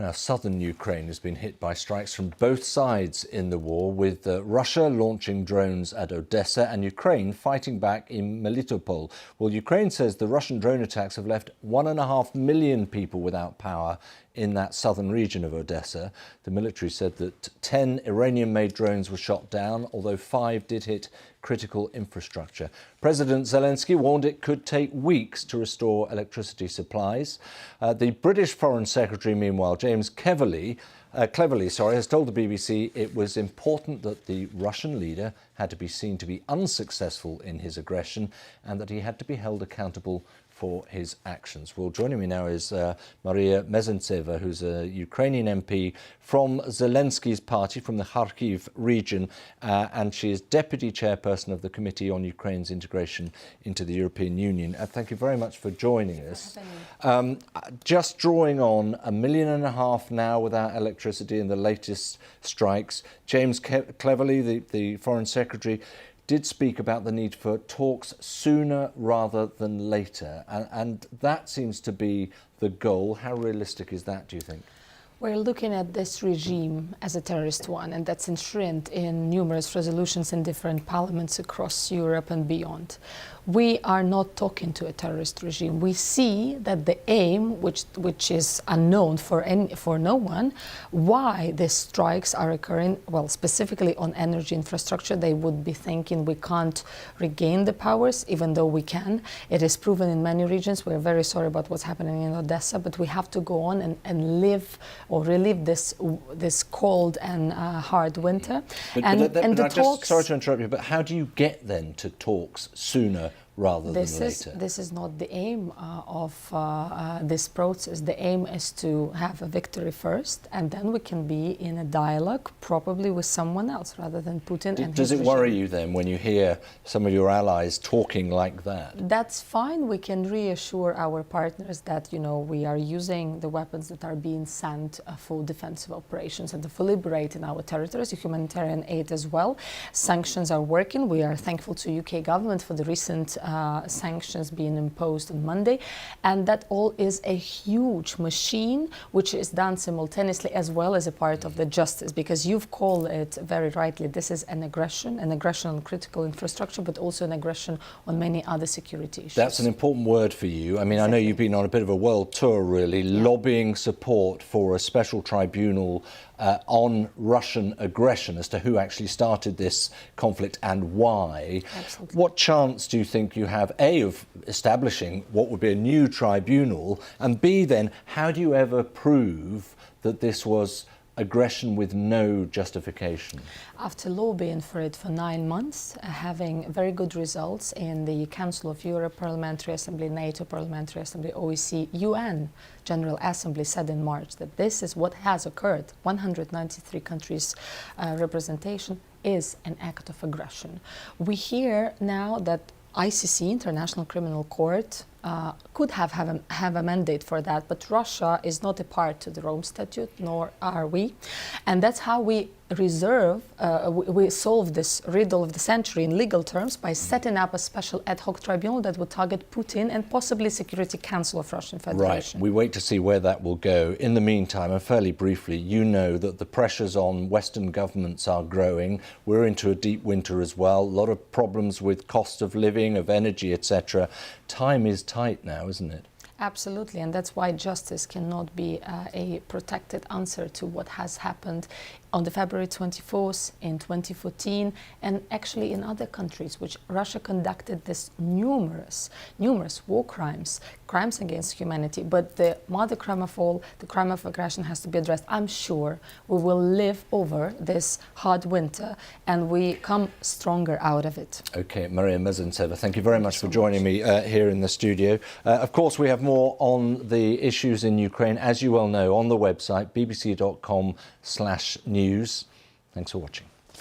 Now, southern Ukraine has been hit by strikes from both sides in the war, with Russia launching drones at Odessa and Ukraine fighting back in Melitopol. Well, Ukraine says the Russian drone attacks have left 1.5 million people without power in that southern region of Odessa. The military said that 10 Iranian-made drones were shot down, although 5 did hit critical infrastructure. President Zelensky warned it could take weeks to restore electricity supplies. The British Foreign Secretary, meanwhile, James Cleverly, has told the BBC it was important that the Russian leader had to be seen to be unsuccessful in his aggression and that he had to be held accountable for his actions. Well, joining me now is Maria Mezhentseva, who's a Ukrainian MP from Zelensky's party from the Kharkiv region, and she is deputy chairperson of the Committee on Ukraine's integration into the European Union. Thank you very much for joining us. Just drawing on 1.5 million now without electricity in the latest strikes. James Cleverly, the Foreign Secretary, did speak about the need for talks sooner rather than later, and that seems to be the goal. How realistic is that, do you think? We're looking at this regime as a terrorist one, and that's enshrined in numerous resolutions in different parliaments across Europe and beyond. We are not talking to a terrorist regime. We see that the aim, which is unknown for no one, why these strikes are occurring, well, specifically on energy infrastructure, they would be thinking we can't regain the powers, even though we can. It is proven in many regions. We're very sorry about what's happening in Odessa, but we have to go on and live or relive this cold and hard winter. Sorry to interrupt you, but how do you get then to talks sooner rather than later? This is not the aim of this process. The aim is to have a victory first, and then we can be in a dialogue, probably with someone else, rather than Putin and his regime. Does it worry you then when you hear some of your allies talking like that? That's fine. We can reassure our partners that, we are using the weapons that are being sent for defensive operations and for liberating our territories, humanitarian aid as well. Sanctions are working. We are thankful to UK government for the recent sanctions being imposed on Monday, and that all is a huge machine which is done simultaneously as well as a part of the justice, because you've called it very rightly, this is an aggression on critical infrastructure, but also an aggression on many other security issues. That's an important word for you. I mean, exactly. I know you've been on a bit of a world tour, really, lobbying support for a special tribunal on Russian aggression as to who actually started this conflict and why. Absolutely. What chance do you think you have, A, of establishing what would be a new tribunal, and B, then, how do you ever prove that this was aggression with no justification? After lobbying for it for 9 months, having very good results in the Council of Europe Parliamentary Assembly, NATO Parliamentary Assembly, OEC, UN General Assembly said in March that this is what has occurred. 193 countries representation is an act of aggression. We hear now that ICC, International Criminal Court, could have a mandate for that, but Russia is not a part to the Rome Statute, nor are we. And that's how we we solve this riddle of the century in legal terms by setting up a special ad hoc tribunal that would target Putin and possibly Security Council of Russian Federation. Right. We wait to see where that will go. In the meantime, and fairly briefly, you know that the pressures on Western governments are growing. We're into a deep winter as well. A lot of problems with cost of living, of energy, etc. Time is tight now, isn't it? Absolutely, and that's why justice cannot be a protected answer to what has happened on the February 24th in 2014, and actually in other countries, which Russia conducted this numerous war crimes against humanity. But the mother crime of all, the crime of aggression, has to be addressed. I'm sure we will live over this hard winter and we come stronger out of it. Okay, Maria Mezhentseva, thank you very much for joining me here in the studio. Of course, we have more on the issues in Ukraine, as you well know, on the website bbc.com/news. Thanks for watching.